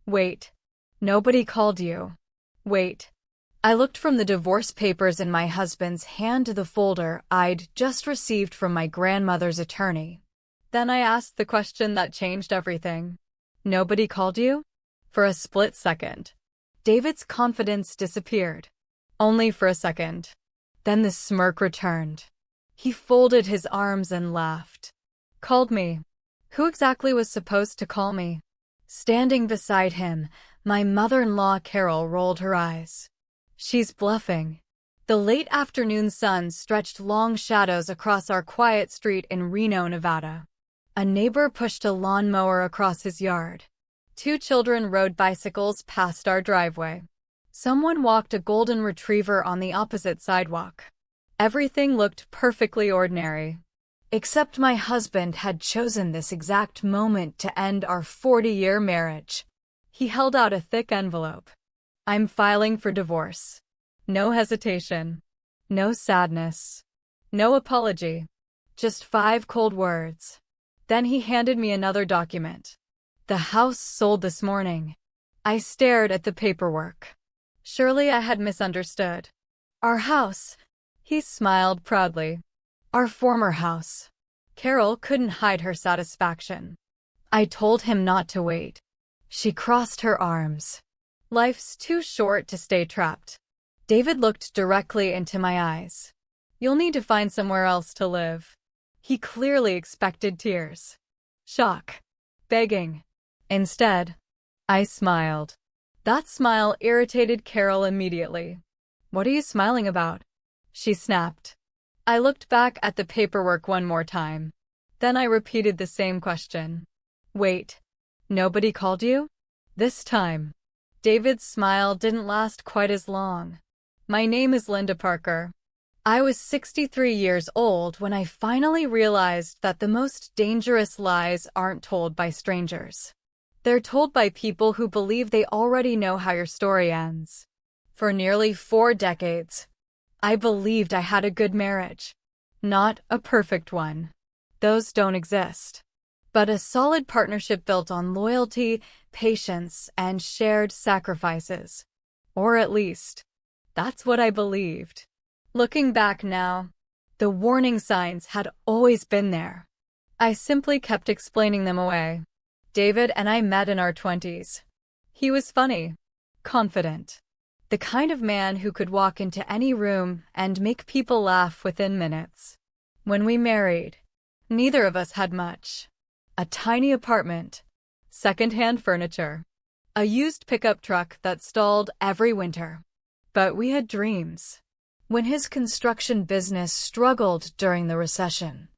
Wait. Nobody called you. Wait. I looked from the divorce papers in my husband's hand to the folder I'd just received from my grandmother's attorney. Then I asked the question that changed everything. Nobody called you? For a split second, David's confidence disappeared. Only for a second. Then the smirk returned. He folded his arms and laughed. Called me. Who exactly was supposed to call me? Standing beside him, my mother-in-law Carol rolled her eyes. She's bluffing. The late afternoon sun stretched long shadows across our quiet street in Reno, Nevada. A neighbor pushed a lawnmower across his yard. 2 children rode bicycles past our driveway. Someone walked a golden retriever on the opposite sidewalk. Everything looked perfectly ordinary. Except my husband had chosen this exact moment to end our 40-year marriage. He held out a thick envelope. I'm filing for divorce. No hesitation. No sadness. No apology. Just 5 cold words. Then he handed me another document. The house sold this morning. I stared at the paperwork. Surely I had misunderstood. Our house. He smiled proudly. Our former house. Carol couldn't hide her satisfaction. I told him not to wait. She crossed her arms. Life's too short to stay trapped. David looked directly into my eyes. You'll need to find somewhere else to live. He clearly expected tears. Shock. Begging. Instead, I smiled. That smile irritated Carol immediately. What are you smiling about? She snapped. I looked back at the paperwork one more time. Then I repeated the same question. Wait. Nobody called you? This time, David's smile didn't last quite as long. My name is Linda Parker. I was 63 years old when I finally realized that the most dangerous lies aren't told by strangers. They're told by people who believe they already know how your story ends. For nearly 4 decades, I believed I had a good marriage. Not a perfect one. Those don't exist. But a solid partnership built on loyalty, patience, and shared sacrifices. Or at least, that's what I believed. Looking back now, the warning signs had always been there. I simply kept explaining them away. David and I met in our 20s. He was funny, confident, the kind of man who could walk into any room and make people laugh within minutes. When we married, neither of us had much. A tiny apartment, second-hand furniture, a used pickup truck that stalled every winter. But we had dreams. When his construction business struggled during the recession,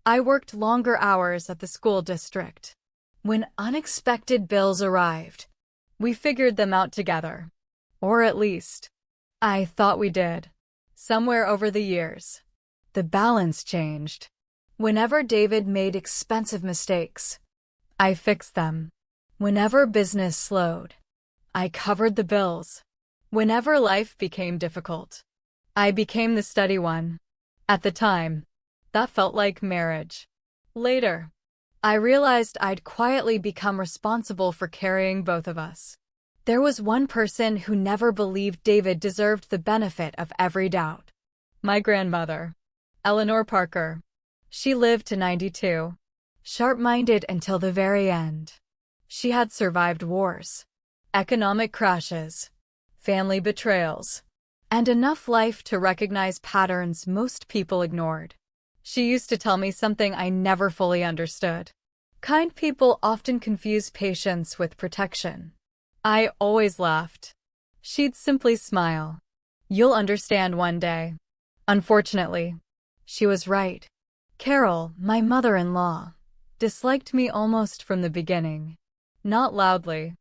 I worked longer hours at the school district. When unexpected bills arrived, we figured them out together. Or at least, I thought we did. Somewhere over the years, the balance changed. Whenever David made expensive mistakes, I fixed them. Whenever business slowed, I covered the bills. Whenever life became difficult, I became the steady one. At the time, that felt like marriage. Later, I realized I'd quietly become responsible for carrying both of us. There was one person who never believed David deserved the benefit of every doubt. My grandmother, Eleanor Parker. She lived to 92, sharp-minded until the very end. She had survived wars, economic crashes, family betrayals, and enough life to recognize patterns most people ignored. She used to tell me something I never fully understood. Kind people often confuse patience with protection. I always laughed. She'd simply smile. You'll understand one day. Unfortunately, she was right. Carol, my mother-in-law, disliked me almost from the beginning. Not loudly,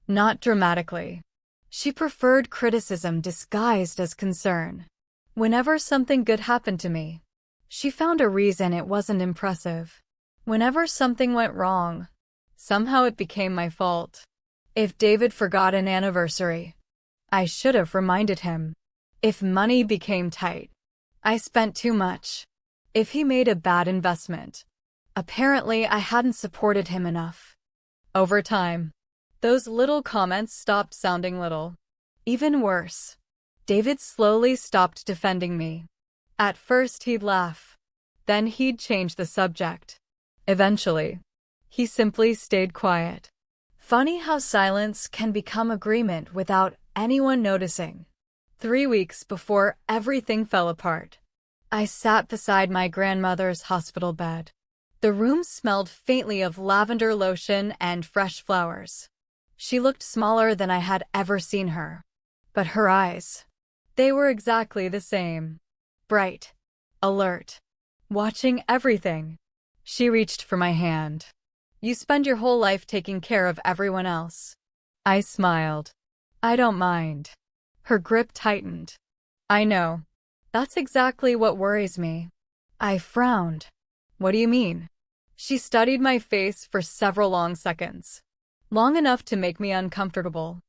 not dramatically. She preferred criticism disguised as concern. Whenever something good happened to me, she found a reason it wasn't impressive. Whenever something went wrong, somehow it became my fault. If David forgot an anniversary, I should have reminded him. If money became tight, I spent too much. If he made a bad investment, apparently I hadn't supported him enough. Over time, Those little comments stopped sounding little. Even worse, David slowly stopped defending me. At first he'd laugh. Then he'd change the subject. Eventually, he simply stayed quiet. Funny how silence can become agreement without anyone noticing. 3 weeks before everything fell apart, I sat beside my grandmother's hospital bed. The room smelled faintly of lavender lotion and fresh flowers. She looked smaller than I had ever seen her. But her eyes, they were exactly the same. Bright, alert, watching everything. She reached for my hand. "You spend your whole life taking care of everyone else." I smiled. "I don't mind." Her grip tightened. "I know. That's exactly what worries me." I frowned. "What do you mean?" She studied my face for several long seconds. Long enough to make me uncomfortable.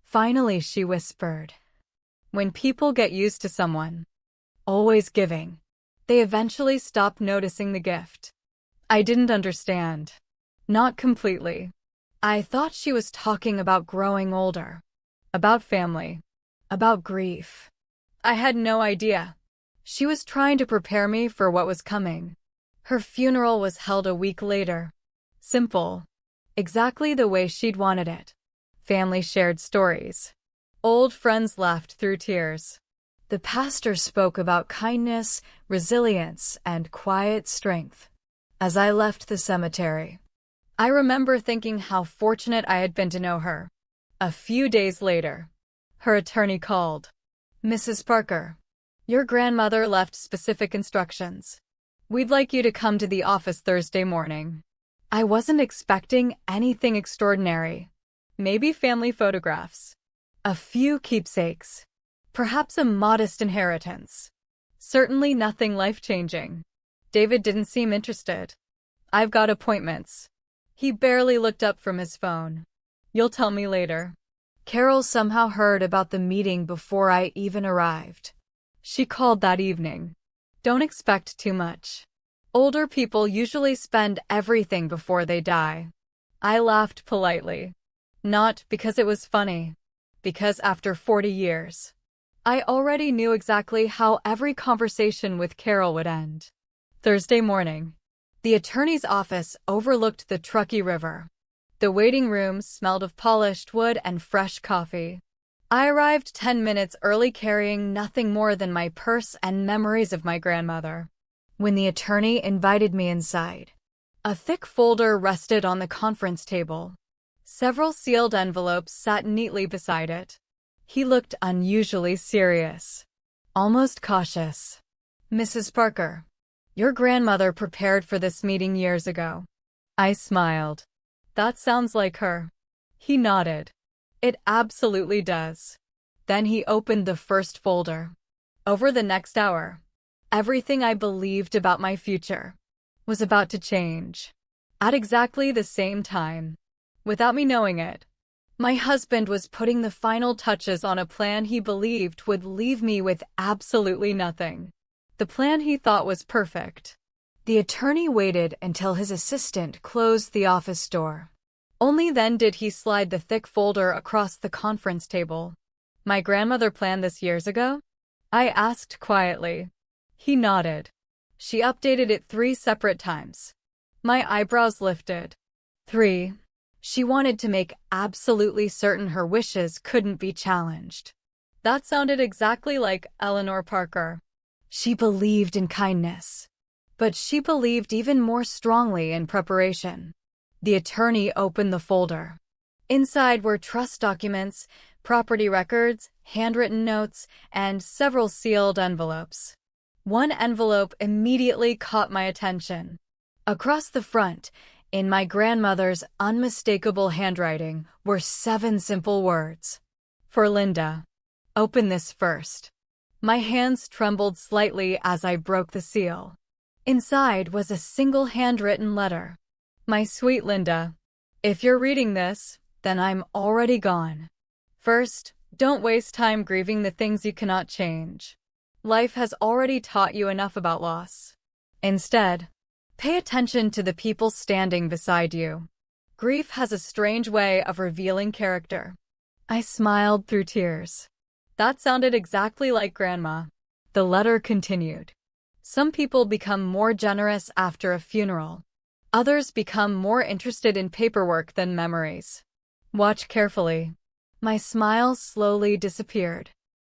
Finally, she whispered, "When people get used to someone always giving, they eventually stop noticing the gift." I didn't understand. Not completely. I thought she was talking about growing older, about family, about grief. I had no idea. She was trying to prepare me for what was coming. Her funeral was held a week later. Simple. Exactly the way she'd wanted it. Family shared stories. Old friends laughed through tears. The pastor spoke about kindness, resilience, and quiet strength. As I left the cemetery, I remember thinking how fortunate I had been to know her. A few days later, her attorney called. "Mrs. Parker, your grandmother left specific instructions. We'd like you to come to the office Thursday morning." I wasn't expecting anything extraordinary. Maybe family photographs. A few keepsakes. Perhaps a modest inheritance. Certainly nothing life-changing. David didn't seem interested. "I've got appointments." He barely looked up from his phone. "You'll tell me later." Carol somehow heard about the meeting before I even arrived. She called that evening. Don't expect too much. Older people usually spend everything before they die. I laughed politely. Not because it was funny. Because after 40 years, I already knew exactly how every conversation with Carol would end. Thursday morning. The attorney's office overlooked the Truckee River. The waiting room smelled of polished wood and fresh coffee. I arrived 10 minutes early carrying nothing more than my purse and memories of my grandmother. When the attorney invited me inside, a thick folder rested on the conference table. Several sealed envelopes sat neatly beside it. He looked unusually serious, almost cautious. "Mrs. Parker, your grandmother prepared for this meeting years ago." I smiled. "That sounds like her." He nodded. "It absolutely does." Then he opened the first folder. Over the next hour, everything I believed about my future was about to change. At exactly the same time, without me knowing it, my husband was putting the final touches on a plan he believed would leave me with absolutely nothing. The plan he thought was perfect. The attorney waited until his assistant closed the office door. Only then did he slide the thick folder across the conference table. "My grandmother planned this years ago?" I asked quietly. He nodded. "She updated it 3 separate times." My eyebrows lifted. 3. She wanted to make absolutely certain her wishes couldn't be challenged. That sounded exactly like Eleanor Parker. She believed in kindness, but she believed even more strongly in preparation. The attorney opened the folder. Inside were trust documents, property records, handwritten notes, and several sealed envelopes. One envelope immediately caught my attention. Across the front, in my grandmother's unmistakable handwriting, were 7 simple words. "For Linda. Open this first." My hands trembled slightly as I broke the seal. Inside was a single handwritten letter. "My sweet Linda, if you're reading this, then I'm already gone. First, don't waste time grieving the things you cannot change. Life has already taught you enough about loss. Instead, pay attention to the people standing beside you. Grief has a strange way of revealing character. I smiled through tears. That sounded exactly like Grandma. The letter continued. Some people become more generous after a funeral. Others become more interested in paperwork than memories. Watch carefully. My smile slowly disappeared.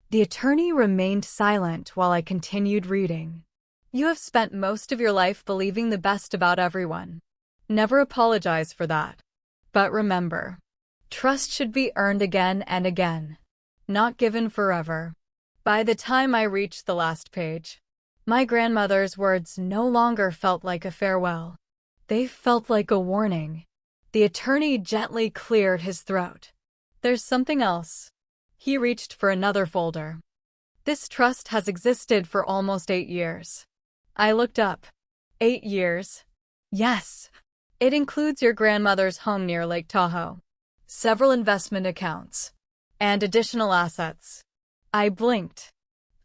The attorney remained silent while I continued reading. You have spent most of your life believing the best about everyone. Never apologize for that. But remember, trust should be earned again and again, not given forever. By the time I reached the last page, my grandmother's words no longer felt like a farewell. They felt like a warning. The attorney gently cleared his throat. There's something else. He reached for another folder. This trust has existed for almost 8 years. I looked up. 8 years? Yes. It includes your grandmother's home near Lake Tahoe, several investment accounts, and additional assets. I blinked.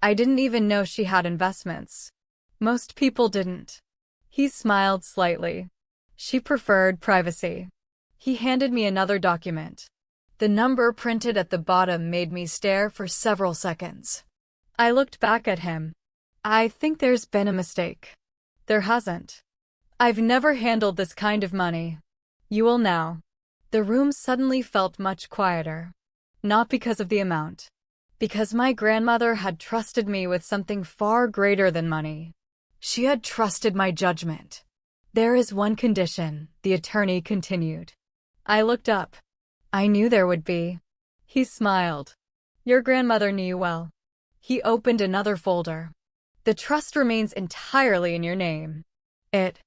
I didn't even know she had investments. Most people didn't. He smiled slightly. She preferred privacy. He handed me another document. The number printed at the bottom made me stare for several seconds. I looked back at him. I think there's been a mistake. There hasn't. I've never handled this kind of money. You will now. The room suddenly felt much quieter. Not because of the amount. Because my grandmother had trusted me with something far greater than money. She had trusted my judgment. There is one condition, the attorney continued. I looked up. I knew there would be. He smiled. Your grandmother knew you well. He opened another folder. The trust remains entirely in your name. It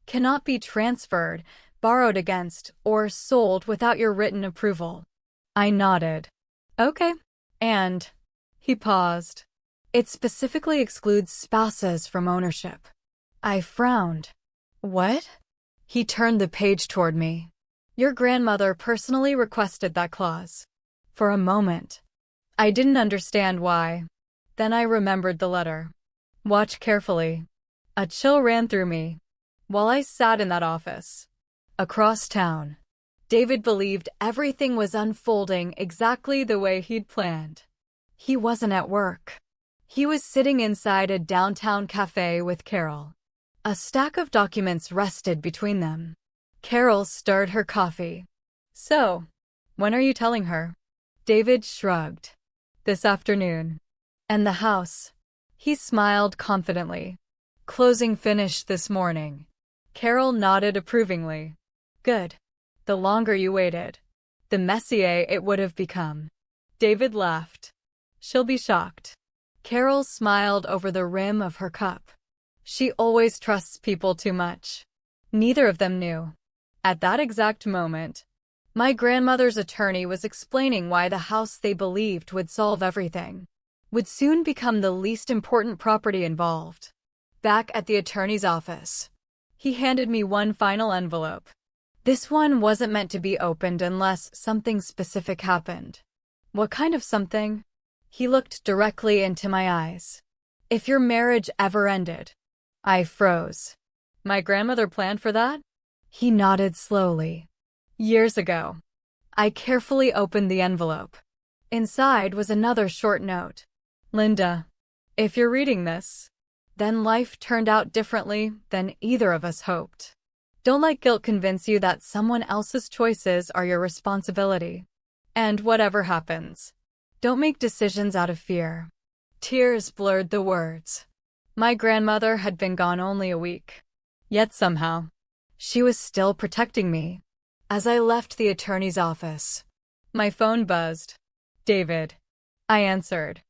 cannot be transferred, borrowed against, or sold without your written approval. I nodded. Okay. And he paused. It specifically excludes spouses from ownership. I frowned. What? He turned the page toward me. Your grandmother personally requested that clause. For a moment, I didn't understand why. Then I remembered the letter. Watch carefully. A chill ran through me. While I sat in that office, across town, David believed everything was unfolding exactly the way he'd planned. He wasn't at work. He was sitting inside a downtown cafe with Carol. A stack of documents rested between them. Carol stirred her coffee. So, when are you telling her? David shrugged. This afternoon. And the house? He smiled confidently. Closing finished this morning. Carol nodded approvingly. Good. The longer you waited, the messier it would have become. David laughed. She'll be shocked. Carol smiled over the rim of her cup. She always trusts people too much. Neither of them knew. At that exact moment, my grandmother's attorney was explaining why the house they believed would solve everything would soon become the least important property involved. Back at the attorney's office, he handed me one final envelope. This one wasn't meant to be opened unless something specific happened. What kind of something? He looked directly into my eyes. If your marriage ever ended. I froze. My grandmother planned for that? He nodded slowly. Years ago. I carefully opened the envelope. Inside was another short note. Linda, if you're reading this, then life turned out differently than either of us hoped. Don't let guilt convince you that someone else's choices are your responsibility. And whatever happens, don't make decisions out of fear. Tears blurred the words. My grandmother had been gone only a week. Yet somehow, she was still protecting me. As I left the attorney's office, my phone buzzed. David. I answered.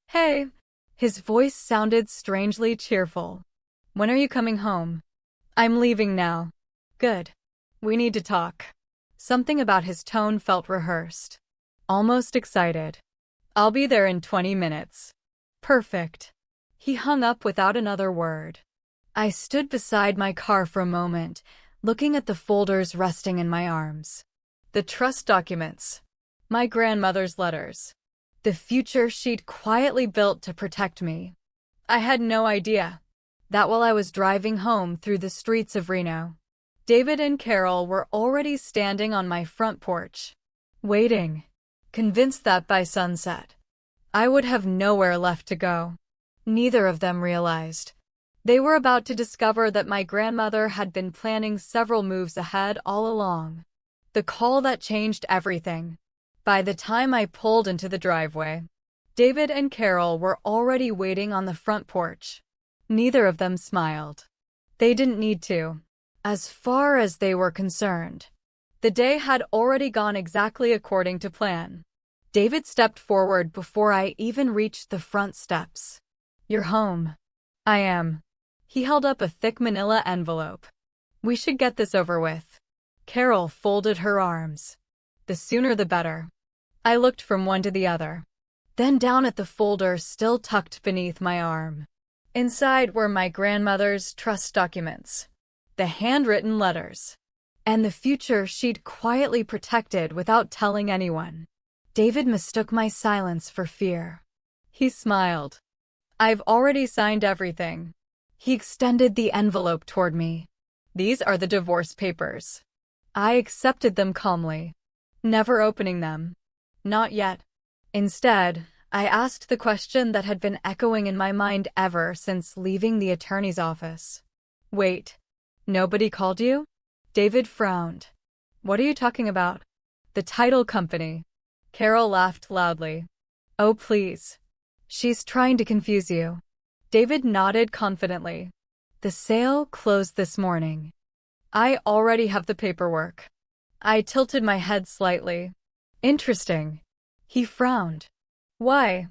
Hey. His voice sounded strangely cheerful. When are you coming home? I'm leaving now. Good. We need to talk. Something about his tone felt rehearsed. Almost excited. I'll be there in 20 minutes. Perfect. He hung up without another word. I stood beside my car for a moment, looking at the folders resting in my arms. The trust documents. My grandmother's letters. The future she'd quietly built to protect me. I had no idea that while I was driving home through the streets of Reno, David and Carol were already standing on my front porch, waiting, convinced that by sunset, I would have nowhere left to go. Neither of them realized. They were about to discover that my grandmother had been planning several moves ahead all along. The call that changed everything. By the time I pulled into the driveway, David and Carol were already waiting on the front porch. Neither of them smiled. They didn't need to. As far as they were concerned, the day had already gone exactly according to plan. David stepped forward before I even reached the front steps. "You're home." "I am." He held up a thick manila envelope. "We should get this over with." Carol folded her arms. "The sooner the better." I looked from one to the other, then down at the folder still tucked beneath my arm. Inside were my grandmother's trust documents, the handwritten letters, and the future she'd quietly protected without telling anyone. David mistook my silence for fear. He smiled. "I've already signed everything." He extended the envelope toward me. "These are the divorce papers." I accepted them calmly, never opening them. Not yet. Instead, I asked the question that had been echoing in my mind ever since leaving the attorney's office. "Wait, nobody called you?" David frowned. "What are you talking about?" "The title company." Carol laughed loudly. "Oh, please. She's trying to confuse you." David nodded confidently. "The sale closed this morning. I already have the paperwork." I tilted my head slightly. "Interesting." He frowned. "Why?"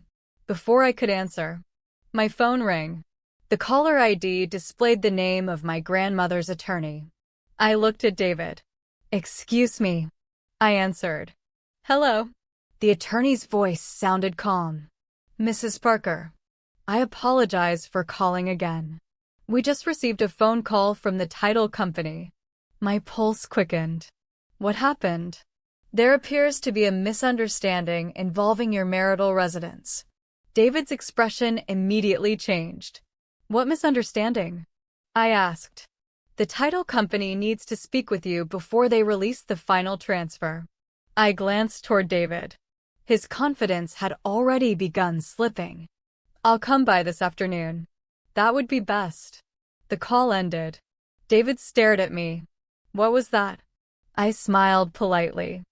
Before I could answer, my phone rang. The caller ID displayed the name of my grandmother's attorney. I looked at David. "Excuse me," I answered. "Hello." The attorney's voice sounded calm. "Mrs. Parker, I apologize for calling again. We just received a phone call from the title company." My pulse quickened. "What happened?" "There appears to be a misunderstanding involving your marital residence." David's expression immediately changed. "What misunderstanding?" I asked. "The title company needs to speak with you before they release the final transfer." I glanced toward David. His confidence had already begun slipping. "I'll come by this afternoon." "That would be best." The call ended. David stared at me. "What was that?" I smiled politely.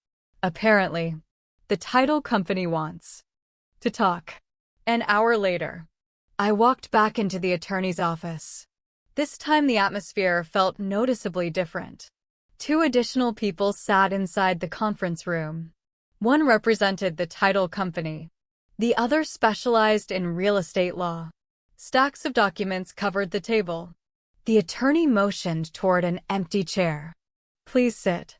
"Apparently, the title company wants to talk." An hour later, I walked back into the attorney's office. This time the atmosphere felt noticeably different. Two additional people sat inside the conference room. One represented the title company. The other specialized in real estate law. Stacks of documents covered the table. The attorney motioned toward an empty chair. "Please sit."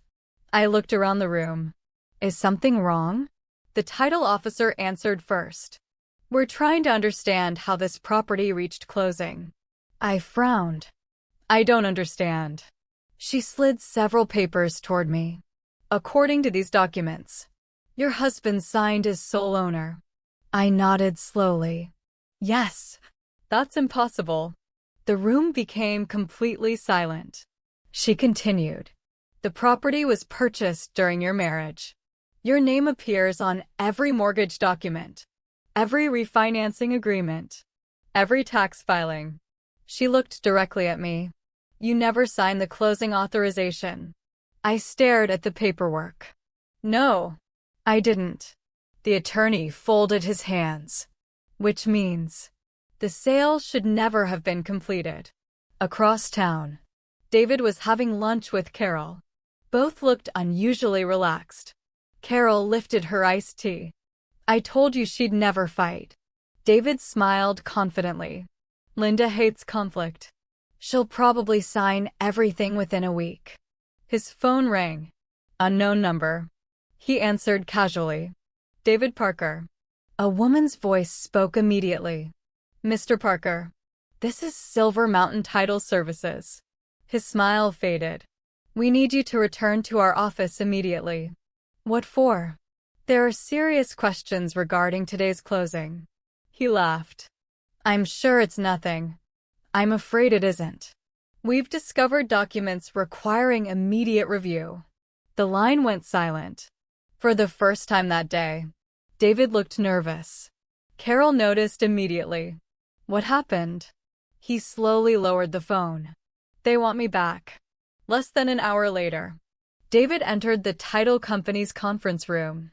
I looked around the room. "Is something wrong?" The title officer answered first. "We're trying to understand how this property reached closing." I frowned. "I don't understand." She slid several papers toward me. "According to these documents, your husband signed as sole owner." I nodded slowly. "Yes." "That's impossible." The room became completely silent. She continued. "The property was purchased during your marriage. Your name appears on every mortgage document, every refinancing agreement, every tax filing." She looked directly at me. "You never signed the closing authorization." I stared at the paperwork. "No, I didn't." The attorney folded his hands. "Which means the sale should never have been completed." Across town, David was having lunch with Carol. Both looked unusually relaxed. Carol lifted her iced tea. "I told you she'd never fight." David smiled confidently. "Linda hates conflict. She'll probably sign everything within a week." His phone rang. Unknown number. He answered casually. "David Parker." A woman's voice spoke immediately. "Mr. Parker, this is Silver Mountain Title Services." His smile faded. "We need you to return to our office immediately." "What for?" "There are serious questions regarding today's closing." He laughed. "I'm sure it's nothing." "I'm afraid it isn't." We've discovered documents requiring immediate review. The line went silent. For the first time that day, David looked nervous. Carol noticed immediately. What happened? He slowly lowered the phone. They want me back. Less than an hour later, David entered the title company's conference room.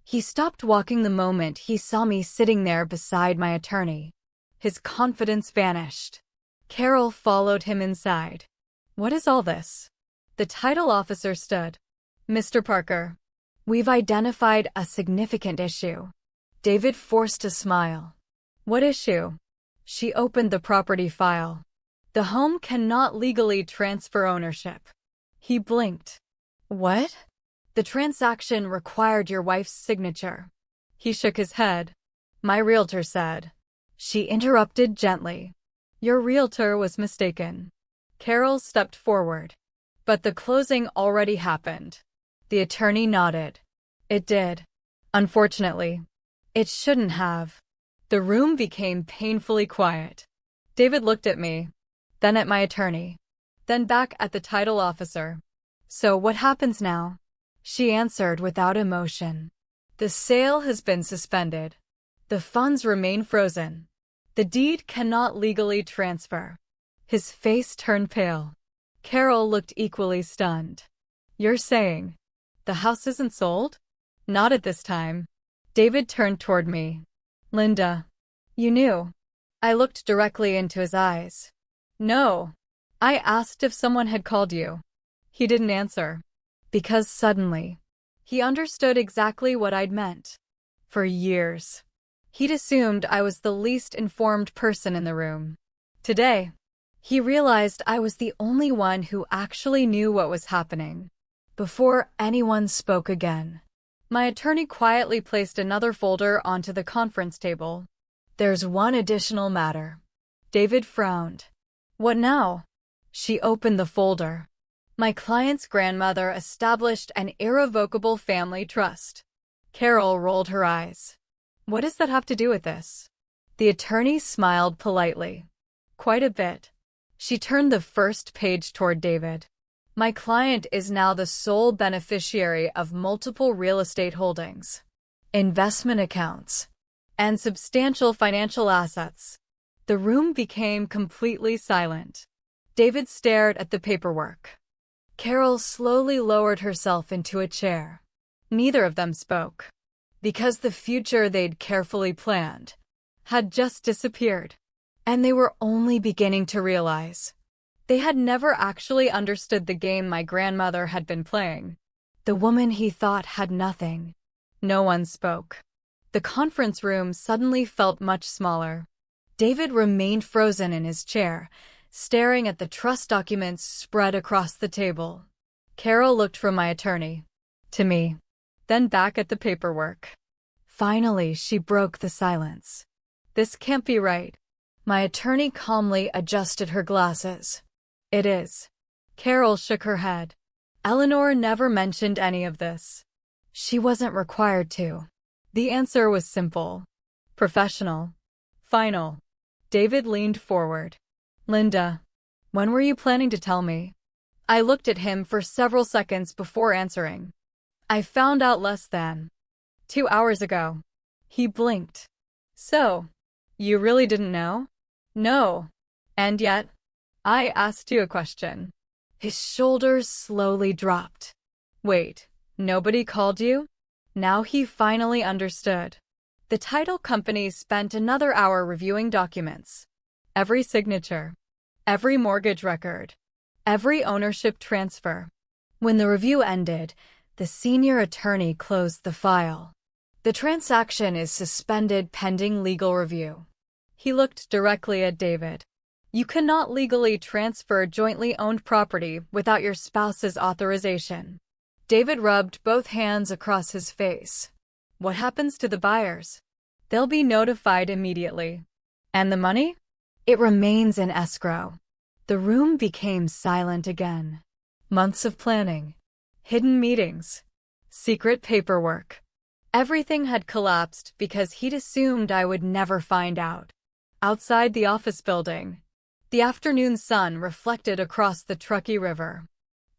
He stopped walking the moment he saw me sitting there beside my attorney. His confidence vanished. Carol followed him inside. What is all this? The title officer stood. Mr. Parker, we've identified a significant issue. David forced a smile. What issue? She opened the property file. The home cannot legally transfer ownership. He blinked. What? The transaction required your wife's signature. He shook his head. My realtor said. She interrupted gently. Your realtor was mistaken. Carol stepped forward. But the closing already happened. The attorney nodded. It did. Unfortunately. It shouldn't have. The room became painfully quiet. David looked at me, then at my attorney, then back at the title officer. So what happens now? She answered without emotion. The sale has been suspended. The funds remain frozen. The deed cannot legally transfer. His face turned pale. Carol looked equally stunned. You're saying the house isn't sold? Not at this time. David turned toward me. Linda, you knew. I looked directly into his eyes. No. I asked if someone had called you. He didn't answer. Because suddenly, he understood exactly what I'd meant. For years, he'd assumed I was the least informed person in the room. Today, he realized I was the only one who actually knew what was happening. Before anyone spoke again, my attorney quietly placed another folder onto the conference table. There's one additional matter. David frowned. What now? She opened the folder. My client's grandmother established an irrevocable family trust. Carol rolled her eyes. What does that have to do with this? The attorney smiled politely. Quite a bit. She turned the first page toward David. My client is now the sole beneficiary of multiple real estate holdings, investment accounts, and substantial financial assets. The room became completely silent. David stared at the paperwork. Carol slowly lowered herself into a chair. Neither of them spoke, because the future they'd carefully planned had just disappeared, and they were only beginning to realize they had never actually understood the game my grandmother had been playing. The woman he thought had nothing. No one spoke. The conference room suddenly felt much smaller. David remained frozen in his chair, staring at the trust documents spread across the table. Carol looked from my attorney to me, then back at the paperwork. Finally, she broke the silence. This can't be right. My attorney calmly adjusted her glasses. It is. Carol shook her head. Eleanor never mentioned any of this. She wasn't required to. The answer was simple. Professional. Final. David leaned forward. Linda, when were you planning to tell me? I looked at him for several seconds before answering. I found out less than 2 hours ago. He blinked. So, you really didn't know? No. And yet, I asked you a question. His shoulders slowly dropped. Wait, nobody called you? Now he finally understood. The title company spent another hour reviewing documents. Every signature, every mortgage record, every ownership transfer. When the review ended, the senior attorney closed the file. The transaction is suspended pending legal review. He looked directly at David. You cannot legally transfer jointly owned property without your spouse's authorization. David rubbed both hands across his face. What happens to the buyers? They'll be notified immediately. And the money? It remains in escrow. The room became silent again. Months of planning, hidden meetings, secret paperwork. Everything had collapsed because he'd assumed I would never find out. Outside the office building, The afternoon sun reflected across the Truckee River.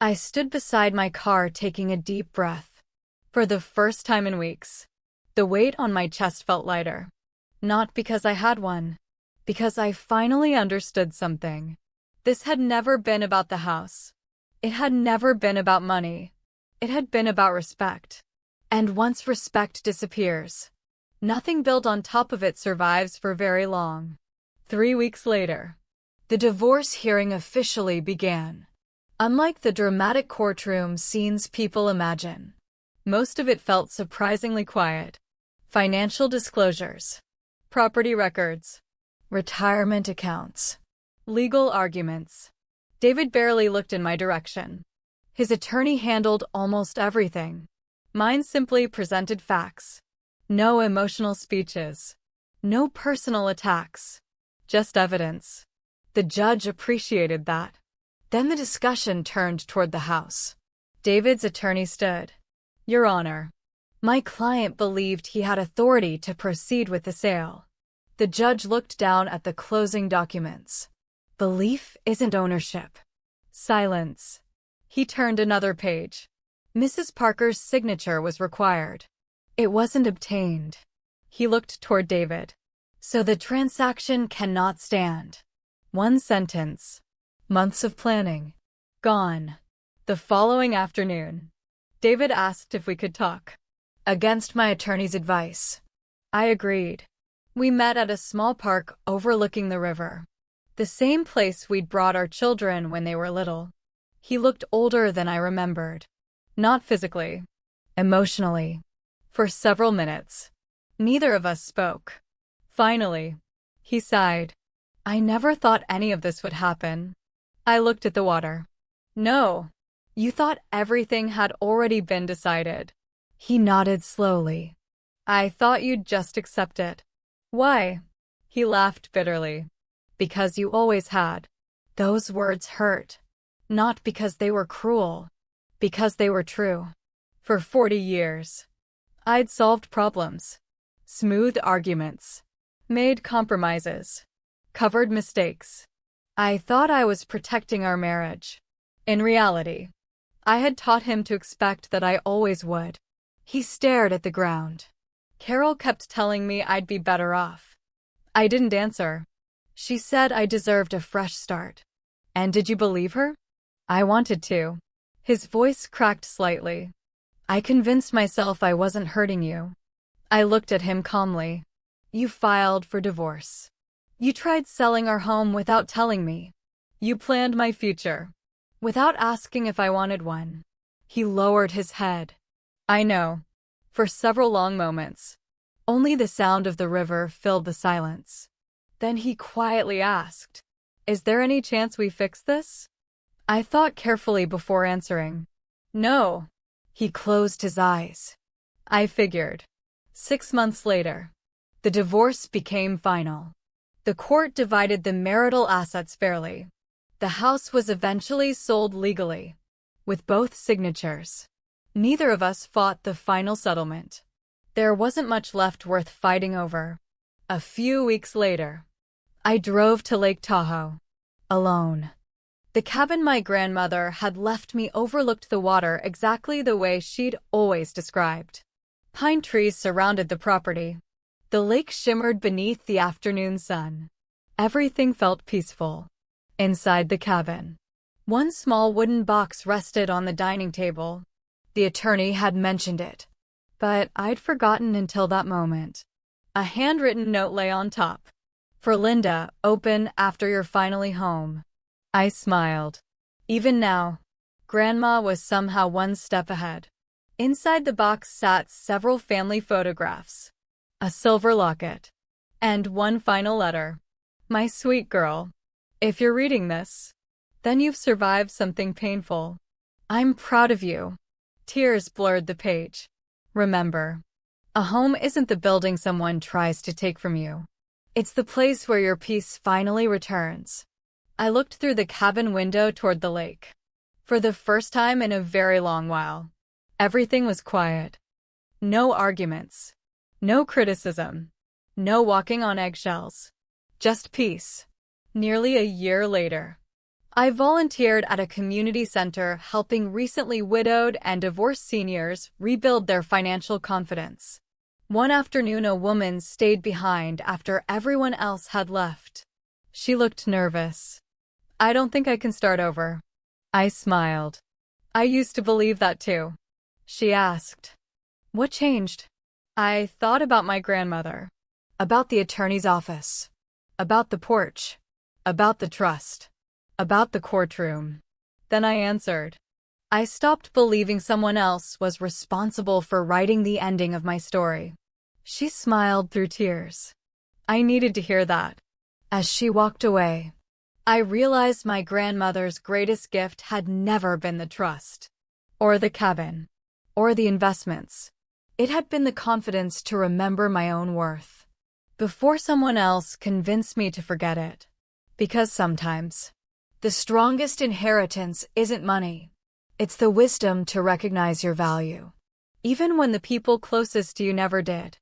I stood beside my car taking a deep breath. For the first time in weeks, the weight on my chest felt lighter. Not because I had one, because I finally understood something. This had never been about the house. It had never been about money. It had been about respect. And once respect disappears, nothing built on top of it survives for very long. 3 weeks later, the divorce hearing officially began. Unlike the dramatic courtroom scenes people imagine, most of it felt surprisingly quiet. Financial disclosures, property records, retirement accounts, legal arguments. David barely looked in my direction. His attorney handled almost everything. Mine simply presented facts. No emotional speeches. No personal attacks. Just evidence. The judge appreciated that. Then the discussion turned toward the house. David's attorney stood. Your Honor, my client believed he had authority to proceed with the sale. The judge looked down at the closing documents. Belief isn't ownership. Silence. He turned another page. Mrs. Parker's signature was required. It wasn't obtained. He looked toward David. So the transaction cannot stand. One sentence. Months of planning. Gone. The following afternoon, David asked if we could talk. Against my attorney's advice, I agreed. We met at a small park overlooking the river. The same place we'd brought our children when they were little. He looked older than I remembered. Not physically. Emotionally. For several minutes, neither of us spoke. Finally, he sighed. I never thought any of this would happen. I looked at the water. No. You thought everything had already been decided. He nodded slowly. I thought you'd just accept it. Why? He laughed bitterly. Because you always had. Those words hurt. Not because they were cruel. Because they were true. For 40 years, I'd solved problems. Smoothed arguments. Made compromises. Covered mistakes. I thought I was protecting our marriage. In reality, I had taught him to expect that I always would. He stared at the ground. Carol kept telling me I'd be better off. I didn't answer. She said I deserved a fresh start. And did you believe her? I wanted to. His voice cracked slightly. I convinced myself I wasn't hurting you. I looked at him calmly. You filed for divorce. You tried selling our home without telling me. You planned my future, without asking if I wanted one. He lowered his head. I know. For several long moments, only the sound of the river filled the silence. Then he quietly asked, Is there any chance we fix this? I thought carefully before answering. No. He closed his eyes. I figured. 6 months later, the divorce became final. The court divided the marital assets fairly. The house was eventually sold legally, with both signatures. Neither of us fought the final settlement. There wasn't much left worth fighting over. A few weeks later, I drove to Lake Tahoe. Alone. The cabin my grandmother had left me overlooked the water exactly the way she'd always described. Pine trees surrounded the property. The lake shimmered beneath the afternoon sun. Everything felt peaceful. Inside the cabin, one small wooden box rested on the dining table. The attorney had mentioned it, but I'd forgotten until that moment. A handwritten note lay on top. For Linda, open after you're finally home. I smiled. Even now, Grandma was somehow one step ahead. Inside the box sat several family photographs, a silver locket, and one final letter. My sweet girl, if you're reading this, then you've survived something painful. I'm proud of you. Tears blurred the page. Remember, a home isn't the building someone tries to take from you. It's the place where your peace finally returns. I looked through the cabin window toward the lake. For the first time in a very long while, everything was quiet. No arguments. No criticism. No walking on eggshells. Just peace. Nearly a year later, I volunteered at a community center helping recently widowed and divorced seniors rebuild their financial confidence. One afternoon, a woman stayed behind after everyone else had left. She looked nervous. "I don't think I can start over." I smiled. "I used to believe that too." She asked, "What changed?" I thought about my grandmother, about the attorney's office, about the porch, about the trust, about the courtroom. Then I answered, I stopped believing someone else was responsible for writing the ending of my story. She smiled through tears. I needed to hear that. As she walked away, I realized my grandmother's greatest gift had never been the trust, or the cabin, or the investments. It had been the confidence to remember my own worth before someone else convinced me to forget it. Because sometimes, the strongest inheritance isn't money. It's the wisdom to recognize your value, even when the people closest to you never did.